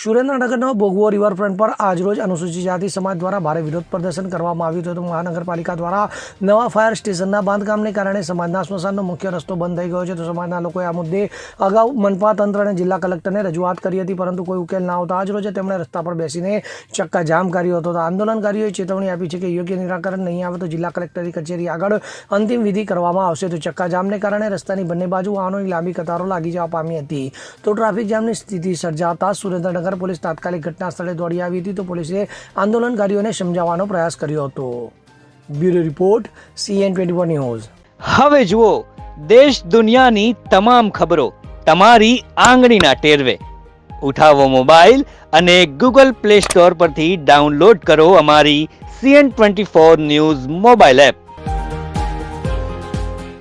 સુરેન્દ્રનગરનો ભોગવો riverfront પર આજરોજ અનુસૂચિત જાતિ સમાજ દ્વારા ભારે વિરોધ પ્રદર્શન કરવામાં આવ્યું હતું. મહાનગરપાલિકા દ્વારા નવા ફાયર સ્ટેશનના બાંધકામને કારણે સમાજના સ્મશાનનો મુખ્ય રસ્તો બંધ થઈ ગયો છે. તો સમાજના લોકોએ આ મુદ્દે અગાઉ મનપા તંત્ર અને જિલ્લા કલેક્ટરને રજૂઆત કરી હતી, પરંતુ કોઈ ઉકેલ ના આવતા આજરોજ તેમણે રસ્તા પર બેસીને ચક્કાજામ કર્યો હતો. આંદોલનકારીઓએ ચેતવણી આપી છે કે યોગ્ય નિરાકરણ નહીં આવે તો જિલ્લા કલેક્ટરની કચેરી આગળ અંતિમ વિધિ કરવામાં આવશે. તો ચક્કાજામને કારણે રસ્તાની બંને બાજુ વાહનોની લાંબી કતારો લાગી જવા પામી હતી. તો ટ્રાફિક જામની સ્થિતિ સર્જાતા સુરેન્દ્રનગર પોલીસ તાત્કાલિક ઘટના સ્થળે દોડી આવી હતી. તો પોલીસે આંદોલનકારીઓને સમજાવવાનો પ્રયાસ કર્યો હતો. Bureau report CN24 news. હવે જુઓ દેશ દુનિયાની તમામ ખબરો તમારી આંગળીના ટેરવે. ઉઠાવો મોબાઈલ અને Google Play Store પરથી ડાઉનલોડ કરો અમારી CN24 ન્યૂઝ મોબાઈલ એપ.